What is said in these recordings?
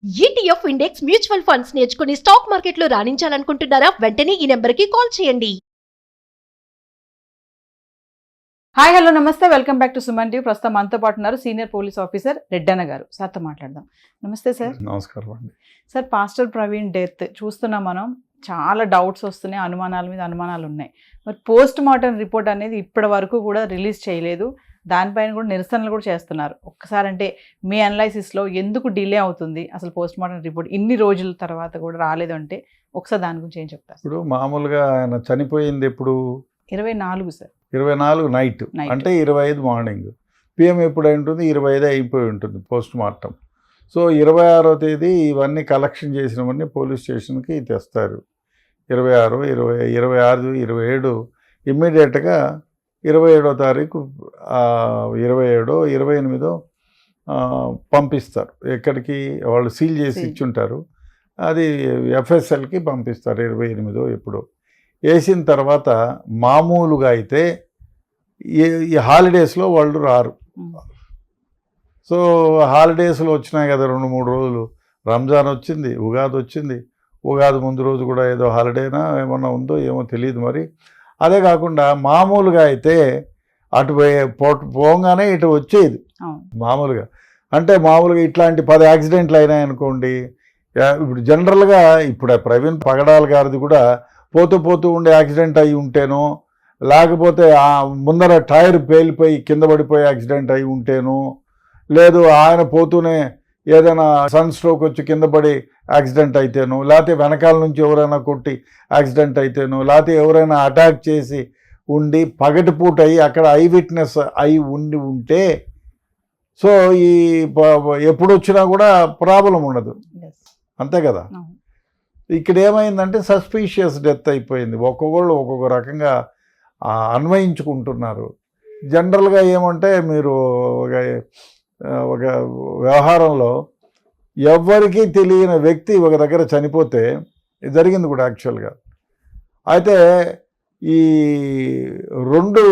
ETF index mutual funds నేర్చుకుని stock మార్కెట్లో రాణించాలనుకుంటున్నారా? వెంటనే ఈ నెంబర్కి కాల్ చేయండి. హాయ్ హలో నమస్తే, welcome back to Suman TV. ప్రస్తుతం మనతో పాటు ఉన్నారు సీనియర్ పోలీస్ ఆఫీసర్ రెడ్డన్న గారు. సార్తో మాట్లాడదాం. నమస్తే సార్. నమస్కారం అండి. సార్, పాస్టర్ ప్రవీణ్ డెత్ చూస్తున్నాం మనం. చాలా డౌట్స్ వస్తున్నాయి, అనుమానాల మీద అనుమానాలు ఉన్నాయి. మరి పోస్ట్ మార్టం రిపోర్ట్ అనేది ఇప్పటి వరకు కూడా రిలీజ్ చేయలేదు. దానిపైన కూడా నిరసనలు కూడా చేస్తున్నారు. ఒక్కసారి అంటే మీ అనలైసిస్లో ఎందుకు డిలే అవుతుంది? అసలు పోస్ట్ మార్టం రిపోర్ట్ ఇన్ని రోజుల తర్వాత కూడా రాలేదు అంటే ఒకసారి దాని గురించి ఏం చెప్తారు? ఇప్పుడు మామూలుగా ఆయన చనిపోయింది ఎప్పుడు? 24 సార్. 24 నైట్, అంటే 25 మార్నింగ్. పిఎం ఎప్పుడు అయి ఉంటుంది? 25 అయిపోయి ఉంటుంది పోస్ట్ మార్టం. సో 26వ తేదీ ఇవన్నీ కలెక్షన్ చేసినవన్నీ పోలీస్ స్టేషన్కి తెస్తారు. 26, 26, 27 ఇమ్మీడియట్గా 27వ తారీఖు 27, 28 పంపిస్తారు. ఎక్కడికి? వాళ్ళు సీల్ చేసి ఇచ్చుంటారు, అది ఎఫ్ఎస్ఎల్కి పంపిస్తారు. 28 ఎప్పుడు వేసిన తర్వాత మామూలుగా అయితే ఈ హాలిడేస్లో వాళ్ళు రారు. సో హాలిడేస్లో వచ్చినాయి కదా 2-3 రోజులు. రంజాన్ వచ్చింది, ఉగాది వచ్చింది. ఉగాది ముందు రోజు కూడా ఏదో హాలిడేనా ఏమన్నా ఉందో ఏమో తెలియదు మరి. అదే కాకుండా మామూలుగా అయితే అటు పోగానే ఇటు వచ్చేది మామూలుగా. అంటే మామూలుగా ఇట్లాంటి 10 యాక్సిడెంట్లు అయినాయనుకోండి. ఇప్పుడు జనరల్గా ఇప్పుడు ప్రవీణ్ పగడాల గారిది కూడా పోతూ ఉండే యాక్సిడెంట్ అయి ఉంటేనో, లేకపోతే ముందర టైర్ పేలిపోయి కింద పడిపోయి యాక్సిడెంట్ అయి ఉంటేనో, లేదు ఆయన పోతూనే ఏదైనా సన్ స్ట్రోక్ వచ్చి కింద పడి యాక్సిడెంట్ అయితేనో, లేకపోతే వెనకాల నుంచి ఎవరైనా కొట్టి యాక్సిడెంట్ అయితేనో, లేకపోతే ఎవరైనా అటాక్ చేసి ఉండి పగటిపూట అయ్యి అక్కడ ఐ విట్నెస్ అయి ఉంటే, సో ఈ ఎప్పుడు వచ్చినా కూడా ప్రాబ్లం ఉండదు. అంతే కదా. ఇక్కడ ఏమైందంటే సస్పీషియస్ డెత్ అయిపోయింది. ఒక్కొక్కళ్ళు ఒక్కొక్క రకంగా అన్వయించుకుంటున్నారు. జనరల్గా ఏమంటే మీరు ఒక వ్యవహారంలో ఎవ్వరికీ తెలియని వ్యక్తి ఒక దగ్గర చనిపోతే జరిగింది కూడా యాక్చువల్గా. అయితే ఈ 2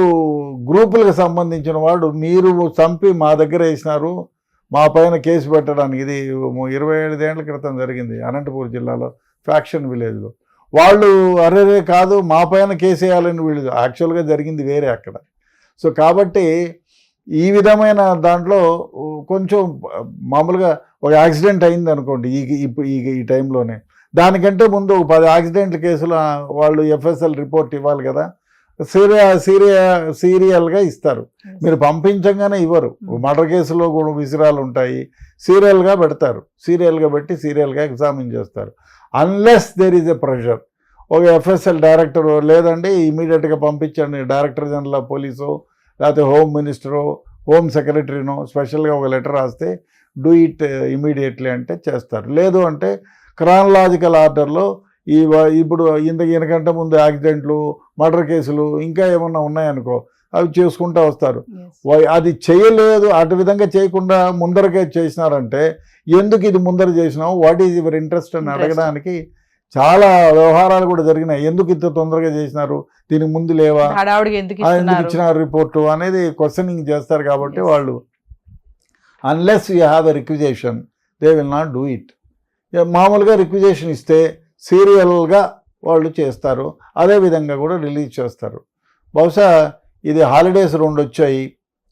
గ్రూపులకు సంబంధించిన వాడు మీరు చంపి మా దగ్గర వేసినారు, మా పైన కేసు పెట్టడానికి. ఇది 27 ఏళ్ల క్రితం జరిగింది అనంతపూర్ జిల్లాలో ఫ్యాక్షన్ విలేజ్లో. వాళ్ళు అరేరే కాదు మా పైన కేసు వేయాలని వీళ్ళు, యాక్చువల్గా జరిగింది వేరే అక్కడ. సో కాబట్టి ఈ విధమైన దాంట్లో కొంచెం మామూలుగా ఒక యాక్సిడెంట్ అయింది అనుకోండి ఈ టైంలోనే, దానికంటే ముందు 10 యాక్సిడెంట్ల కేసులు వాళ్ళు ఎఫ్ఎస్ఎల్ రిపోర్ట్ ఇవ్వాలి కదా. సీరియల్గా ఇస్తారు. మీరు పంపించగానే ఇవ్వరు. మర్డర్ కేసులో కూడా విసిరాలు ఉంటాయి, సీరియల్గా పెడతారు. సీరియల్గా పెట్టి సీరియల్గా ఎగ్జామిన్ చేస్తారు. Unless there is a pressure. ఒక ఎఫ్ఎస్ఎల్ డైరెక్టర్ లేదండి ఇమీడియట్గా పంపించండి, డైరెక్టర్ జనరల్ ఆఫ్ పోలీసు లేకపోతే హోమ్ మినిస్టరు, హోమ్ సెక్రటరీనో స్పెషల్గా ఒక లెటర్ రాస్తే డూ ఇట్ ఇమీడియట్లీ అంటే చేస్తారు. లేదు అంటే క్రానలాజికల్ ఆర్డర్లో ఇప్పుడు ఈయనకంటే ముందు యాక్సిడెంట్లు, మర్డర్ కేసులు ఇంకా ఏమన్నా ఉన్నాయనుకో అవి చేసుకుంటూ వస్తారు. అది చేయలేదు, అటు విధంగా చేయకుండా ముందరకే చేసినారంటే ఎందుకు ఇది ముందర చేసినావు, వాట్ ఈజ్ యువర్ ఇంట్రెస్ట్ అని అడగడానికి చాలా వ్యవహారాలు కూడా జరిగినాయి. ఎందుకు ఇంత తొందరగా చేసినారు, దీనికి ముందు లేవా, ఎందుకు ఇచ్చినారు రిపోర్టు అనేది క్వశ్చనింగ్ చేస్తారు. కాబట్టి వాళ్ళు unless you have a requisition they will not do it. మామూలుగా రిక్విజేషన్ ఇస్తే సీరియల్గా వాళ్ళు చేస్తారు, అదేవిధంగా కూడా రిలీజ్ చేస్తారు. బహుశా ఇది హాలిడేస్ 2 వచ్చాయి,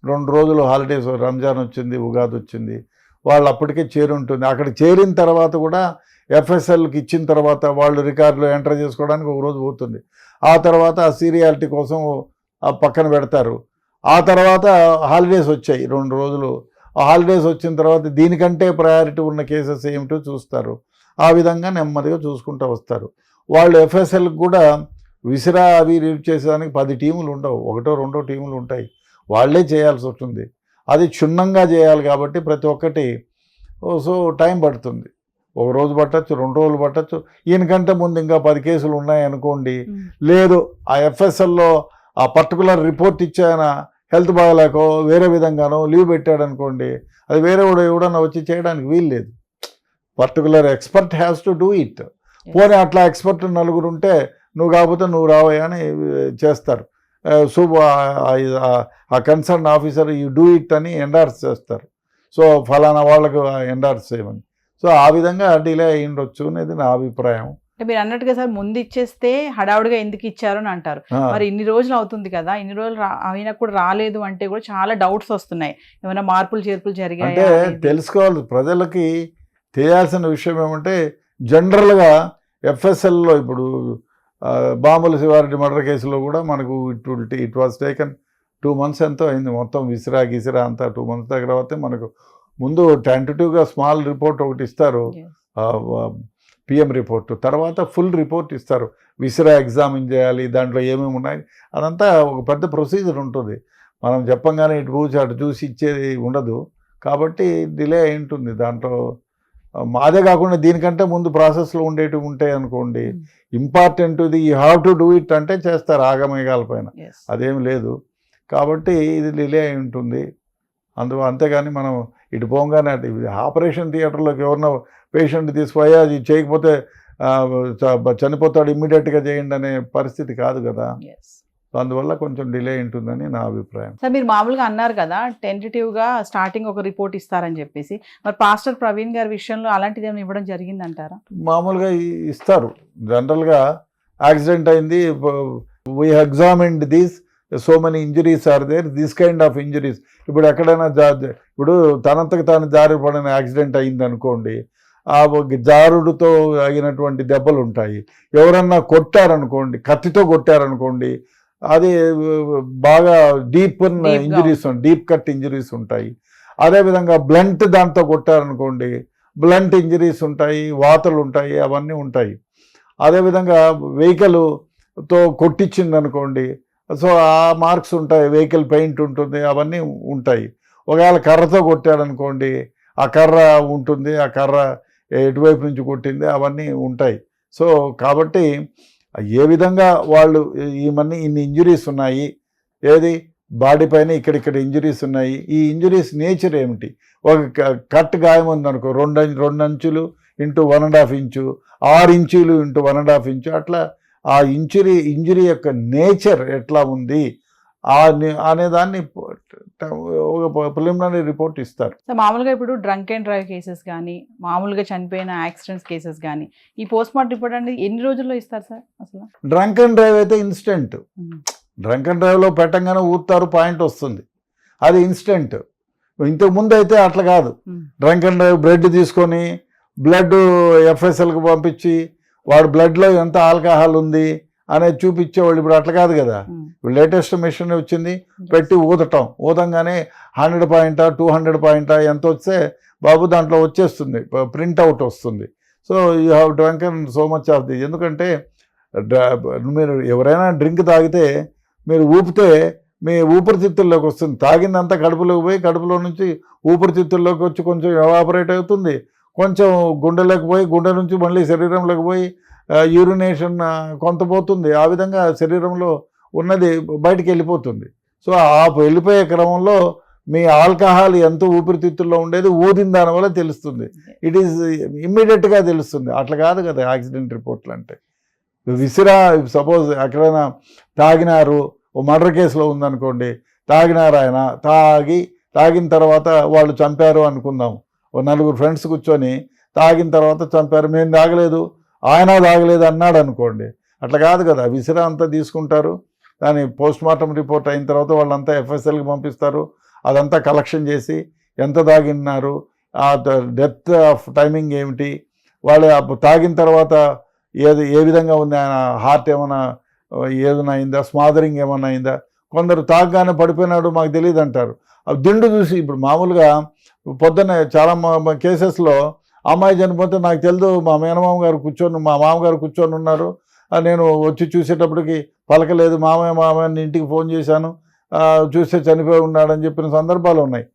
2 రోజులు హాలిడేస్, రంజాన్ వచ్చింది, ఉగాది వచ్చింది. వాళ్ళు అప్పటికే చేరుంటుంది. అక్కడ చేరిన తర్వాత కూడా ఎఫ్ఎస్ఎల్కి ఇచ్చిన తర్వాత వాళ్ళు రికార్డులో ఎంటర్ చేసుకోవడానికి 1 రోజు పోతుంది. ఆ తర్వాత ఆ సీరియాలిటీ కోసం పక్కన పెడతారు. ఆ తర్వాత హాలిడేస్ వచ్చాయి 2 రోజులు. ఆ హాలిడేస్ వచ్చిన తర్వాత దీనికంటే ప్రయారిటీ ఉన్న కేసెస్ ఏమిటో చూస్తారు. ఆ విధంగా నెమ్మదిగా చూసుకుంటూ వస్తారు. వాళ్ళు ఎఫ్ఎస్ఎల్కి కూడా విసిరా అవి రీడ్ చేసేదానికి 10 టీములు ఉండవు, 1-2 టీములు ఉంటాయి. వాళ్ళే చేయాల్సి వస్తుంది. అది క్షుణ్ణంగా చేయాలి కాబట్టి ప్రతి ఒక్కటి సో టైం పడుతుంది. 1 రోజు పట్టచ్చు, 2 రోజులు పట్టచ్చు. ఈయనకంటే ముందు ఇంకా 10 కేసులు ఉన్నాయనుకోండి, లేదు ఆ ఎఫ్ఎస్ఎల్లో ఆ పర్టికులర్ రిపోర్ట్ ఇచ్చాయన హెల్త్ బాగాలేకో వేరే విధంగానో లీవ్ పెట్టాడనుకోండి, అది వేరే ఎవడన్నా వచ్చి చేయడానికి వీలు లేదు. Particular expert has to do it. పోనీ అట్లా ఎక్స్పర్ట్ 4 ఉంటే నువ్వు కాకపోతే నువ్వు రావయ్యా అని చేస్తారు. సో ఆ concern officer you do it అని ఎండార్స్ చేస్తారు. సో ఫలానా వాళ్ళకు ఎండార్స్ చేయమని. సో ఆ విధంగా డిలే అయి ఉండొచ్చు అనేది నా అభిప్రాయం. అంటే మీరు అన్నట్టుగా సార్ ముందు ఇచ్చేస్తే హడావుడిగా ఎందుకు ఇచ్చారు అని అంటారు. మరి ఇన్ని రోజులు అవుతుంది కదా, ఇన్ని రోజులు అయినా కూడా రాలేదు అంటే కూడా చాలా డౌట్స్ వస్తున్నాయి. ఏమైనా మార్పులు చేర్పులు అంటే జరిగాయా అనేది. తెలుసుకోవాలి, ప్రజలకి తెలియాల్సిన విషయం ఏమంటే జనరల్గా ఎఫ్ఎస్ఎల్లో ఇప్పుడు బాంబుల శివారెడ్డి మర్డర్ కేసులో కూడా మనకు ఇట్ వాజ్ టేకన్ 2 months ఎంతో అయింది మొత్తం విసిరా అంతా 2 months తర్వాత మనకు ముందు టెంటేటివ్గా స్మాల్ రిపోర్ట్ ఒకటి ఇస్తారు, Yes. పిఎం రిపోర్ట్, తర్వాత ఫుల్ రిపోర్ట్ ఇస్తారు, విసిరా ఎగ్జామిన్ చేయాలి, దాంట్లో ఏమేమి ఉన్నాయి అదంతా ఒక పెద్ద ప్రొసీజర్ ఉంటుంది. మనం చెప్పంగానే ఇటు కూర్చి అటు చూసి ఇచ్చేది ఉండదు, కాబట్టి డిలే అయి ఉంటుంది దాంట్లో. అదే కాకుండా దీనికంటే ముందు ప్రాసెస్లో ఉండేటివి ఉంటాయి అనుకోండి, ఇంపార్టెంట్ ఇది you have to do it అంటే చేస్తారు ఆగమేఘాల పైన, Yes. అదేం లేదు. కాబట్టి ఇది డిలే అయి ఉంటుంది అంతేగాని మనం ఇటు పోగానే ఆపరేషన్ థియేటర్లోకి ఎవరన్నా పేషెంట్ తీసుకుపోయా అది చేయకపోతే చనిపోతాడు ఇమ్మీడియట్గా చేయండి అనే పరిస్థితి కాదు కదా. Yes. అందువల్ల కొంచెం డిలే ఉంటుందని నా అభిప్రాయం. సార్ మీరు మామూలుగా అన్నారు కదా టెంటేటివ్గా స్టార్టింగ్ ఒక రిపోర్ట్ ఇస్తారని చెప్పేసి, మరి పాస్టర్ ప్రవీణ్ గారి విషయంలో అలాంటిది ఏమైనా ఇవ్వడం జరిగిందంటారా? మామూలుగా ఇస్తారు, జనరల్గా యాక్సిడెంట్ అయింది, we examined these so many injuries are there, this kind of injuries. ఇప్పుడు ఎక్కడైనా ఇప్పుడు తనంతకు తాను జారి పడిన యాక్సిడెంట్ అయింది అనుకోండి, ఆ జారుడుతో అయినటువంటి దెబ్బలు ఉంటాయి. ఎవరన్నా కొట్టారనుకోండి, కత్తితో కొట్టారనుకోండి, అది బాగా deep injuries, deep cut injuries ఉంటాయి. అదేవిధంగా బ్లంట్ దాంతో కొట్టారనుకోండి, బ్లంట్ ఇంజరీస్ ఉంటాయి, వాతలు ఉంటాయి, అవన్నీ ఉంటాయి. అదేవిధంగా వెహికల్తో కొట్టించింది అనుకోండి, సో ఆ మార్క్స్ ఉంటాయి, వెహికల్ పెయింట్ ఉంటుంది, అవన్నీ ఉంటాయి. ఒకవేళ కర్రతో కొట్టాడనుకోండి, ఆ కర్ర ఉంటుంది, ఆ కర్ర ఎటువైపు నుంచి కొట్టింది, అవన్నీ ఉంటాయి. సో కాబట్టి ఏ విధంగా వాళ్ళు ఇన్ని ఇంజురీస్ ఉన్నాయి, ఏది బాడీ పైన ఇక్కడిక్కడ ఇంజురీస్ ఉన్నాయి, ఈ ఇంజురీస్ నేచర్ ఏమిటి, ఒక కట్ గాయం ఉందనుకో 2 అంచులు ఇంటూ 1.5 ఇంచు, 6 ఇంచులు ఇంటూ 1.5 ఇంచు, అట్లా ఆ ఇంజురీ యొక్క నేచర్ ఎట్లా ఉంది అనేదాన్ని ఒక ప్రిలిమినరీ రిపోర్ట్ ఇస్తారు. సో మామూలుగా ఇప్పుడు డ్రంక్ అండ్ డ్రైవ్ కేసెస్ కానీ, మామూలుగా చనిపోయిన యాక్సిడెంట్స్ కేసెస్ కానీ, ఈ పోస్ట్ మార్టం రిపోర్ట్ అనేది ఎన్ని రోజుల్లో ఇస్తారు సార్ అసలు? డ్రంక్ అండ్ డ్రైవ్ అయితే ఇన్స్టెంట్, డ్రంక్ అండ్ డ్రైవ్లో పెట్టంగానే ఊతారు, పాయింట్ వస్తుంది, అది ఇన్స్టెంట్. ఇంతకుముందు అయితే అట్లా కాదు, డ్రంక్ అండ్ డ్రైవ్ బ్లడ్ తీసుకొని బ్లడ్ ఎఫ్ఎస్ఎల్కి పంపించి వాడు బ్లడ్లో ఎంత ఆల్కహాల్ ఉంది అనేది చూపించేవాళ్ళు. ఇప్పుడు అట్లా కాదు కదా, ఇప్పుడు లేటెస్ట్ మెషిన్ వచ్చింది, పెట్టి ఊతంగానే 100 పాయింటా 200 పాయింటా ఎంత వస్తే బాబు దాంట్లో వచ్చేస్తుంది, ప్రింట్అవుట్ వస్తుంది. So you have drunken so much of the. ఎందుకంటే మీరు ఎవరైనా డ్రింక్ తాగితే మీరు ఊపితే మీ ఊపిరితిత్తుల్లోకి వస్తుంది, తాగిందంతా కడుపులోకి పోయి కడుపులో నుంచి ఊపిరితిత్తుల్లోకి వచ్చి కొంచెం ఎవాపరేట్ అవుతుంది, కొంచెం గుండెలోకి పోయి గుండె నుంచి మళ్ళీ శరీరంలోకి పోయి యూరినేషన్ కొంత పోతుంది, ఆ విధంగా శరీరంలో ఉన్నది బయటికి వెళ్ళిపోతుంది. సో ఆ వెళ్ళిపోయే క్రమంలో మీ ఆల్కహాల్ ఎంత ఊపిరితిత్తుల్లో ఉండేది ఊదిన దానివల్ల తెలుస్తుంది, ఇట్ ఈస్ ఇమ్మీడియట్గా తెలుస్తుంది. అట్లా కాదు కదా యాక్సిడెంట్ రిపోర్ట్లు అంటే. సపోజ్ ఎక్కడైనా తాగినారు, ఓ మర్డర్ కేసులో ఉందనుకోండి, తాగినారు, ఆయన తాగిన తర్వాత వాళ్ళు చంపారు అనుకుందాం, ఓ 4 ఫ్రెండ్స్ కూర్చొని తాగిన తర్వాత చంపారు, మేము తాగలేదు ఆయన తాగలేదు అన్నాడు అనుకోండి, అట్లా కాదు కదా. విసిరా అంతా తీసుకుంటారు, దాని పోస్ట్ మార్టం రిపోర్ట్ అయిన తర్వాత వాళ్ళంతా ఎఫ్ఎస్ఎల్కి పంపిస్తారు, అదంతా కలెక్షన్ చేసి ఎంత తాగినారు, ఆ డెత్ ఆఫ్ టైమింగ్ ఏమిటి, వాళ్ళు తాగిన తర్వాత ఏ విధంగా ఉంది, ఆయన హార్ట్ ఏదైనా అయిందా, స్మాదరింగ్ ఏమైనా అయిందా. కొందరు తాగగానే పడిపోయినాడు మాకు తెలియదు అంటారు, దిండు చూసి. ఇప్పుడు మామూలుగా పొద్దున్న చాలా కేసెస్లో అమ్మాయి చనిపోతే నాకు తెలియదు, మా మామగారు కూర్చొని ఉన్నారు, నేను వచ్చి చూసేటప్పటికి పలకలేదు, మామయ్యని ఇంటికి ఫోన్ చేశాను, చూస్తే చనిపోయి ఉన్నాడని చెప్పిన సందర్భాలు ఉన్నాయి.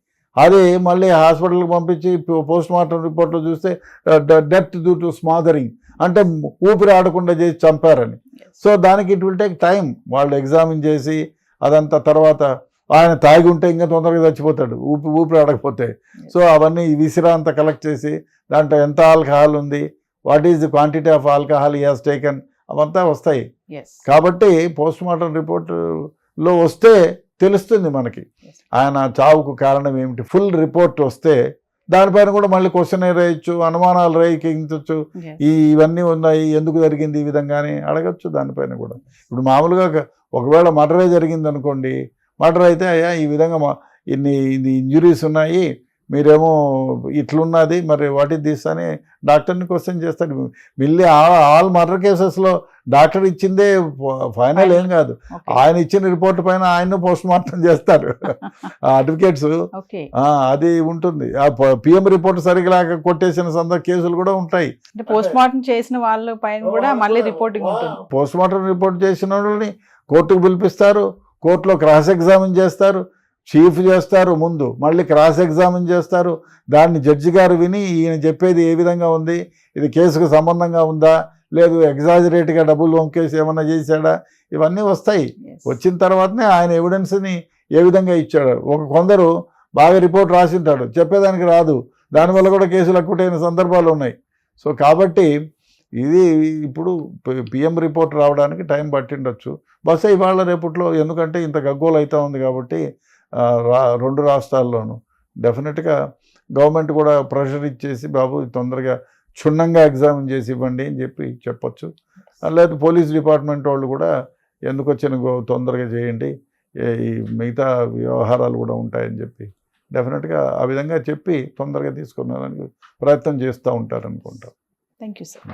అది మళ్ళీ హాస్పిటల్కి పంపించి పోస్ట్ మార్టం రిపోర్ట్లో చూస్తే డెత్ డ్యూ టు స్మాదరింగ్, అంటే ఊపిరి ఆడకుండా చేసి చంపారని. సో దానికి ఇట్ విల్ టేక్ టైం, వాళ్ళు ఎగ్జామిన్ చేసి అదంతా. తర్వాత ఆయన తాగి ఉంటే ఇంకా తొందరగా చచ్చిపోతాడు ఊపిరి ఆడకపోతే. సో అవన్నీ విసిరా అంతా కలెక్ట్ చేసి దాంట్లో ఎంత ఆల్కహాల్ ఉంది, what is the quantity of alcohol he has taken, అవంతా వస్తాయి. కాబట్టి పోస్ట్ మార్టం రిపోర్ట్లో వస్తే తెలుస్తుంది మనకి ఆయన చావుకు కారణం ఏమిటి. ఫుల్ రిపోర్ట్ వస్తే దానిపైన కూడా మళ్ళీ క్వశ్చన్ వేయచ్చు, అనుమానాలు రేయించవచ్చు. ఇవన్నీ ఉన్నాయి, ఎందుకు జరిగింది ఈ విధంగానే అడగచ్చు దానిపైన కూడా. ఇప్పుడు మామూలుగా ఒకవేళ మర్డరే జరిగింది అనుకోండి, మర్డర్ అయితే అయ్యా ఈ విధంగా ఇన్ని ఇంజురీస్ ఉన్నాయి, మీరేమో ఇట్లున్నది, మరి వాట్ ఇస్ దిస్ అని డాక్టర్ని క్వశ్చన్ చేస్తాడు. మళ్ళీ ఆల్ మర్డర్ కేసెస్లో డాక్టర్ ఇచ్చిందే ఫైనల్ ఏం కాదు, ఆయన ఇచ్చిన రిపోర్ట్ పైన ఆయన పోస్ట్ మార్టం చేస్తారు అడ్వకేట్స్. అది ఉంటుంది. ఆ పిఎం రిపోర్ట్ సరిగ్గా కొట్టేసిన కేసులు కూడా ఉంటాయి. పోస్ట్ మార్టం చేసిన వాళ్ళ పైన కూడా మళ్ళీ రిపోర్టింగ్ ఉంటుంది. పోస్ట్ మార్టం రిపోర్ట్ చేసిన వాళ్ళని కోర్టుకు పిలిపిస్తారు, కోర్టులో క్రాస్ ఎగ్జామిన్ చేస్తారు, చీఫ్ చేస్తారు, ముందు మళ్ళీ క్రాస్ ఎగ్జామిన్ చేస్తారు. దాన్ని జడ్జి గారు విని ఈయన చెప్పేది ఏ విధంగా ఉంది, ఇది కేసుకు సంబంధంగా ఉందా, లేదు ఎగ్జాజరేట్గా డబ్బులు వంకేసి ఏమన్నా చేశాడా, ఇవన్నీ వస్తాయి. వచ్చిన తర్వాతనే ఆయన ఎవిడెన్స్ని ఏ విధంగా ఇచ్చాడు. కొందరు బాగా రిపోర్ట్ రాసింటాడు, చెప్పేదానికి రాదు, దానివల్ల కూడా కేసులు అక్కుటైన సందర్భాలు ఉన్నాయి. సో కాబట్టి ఇది ఇప్పుడు పిఎం రిపోర్ట్ రావడానికి టైం పట్టిండొచ్చు. బహుశా ఇవాళ రేపట్లో, ఎందుకంటే ఇంత గగ్గోలు అవుతా ఉంది కాబట్టి రెండు రాష్ట్రాల్లోనూ డెఫినెట్గా గవర్నమెంట్ కూడా ప్రెషర్ ఇచ్చేసి బాబు తొందరగా క్షుణ్ణంగా ఎగ్జామిన్ చేసి ఇవ్వండి అని చెప్పొచ్చు. లేదా పోలీస్ డిపార్ట్మెంట్ వాళ్ళు కూడా ఎందుకు వచ్చిన తొందరగా చేయండి, ఈ మిగతా వ్యవహారాలు కూడా ఉంటాయని చెప్పి డెఫినెట్గా ఆ విధంగా చెప్పి తొందరగా తీసుకున్నారని ప్రయత్నం చేస్తూ ఉంటారనుకుంటా. Thank you sir.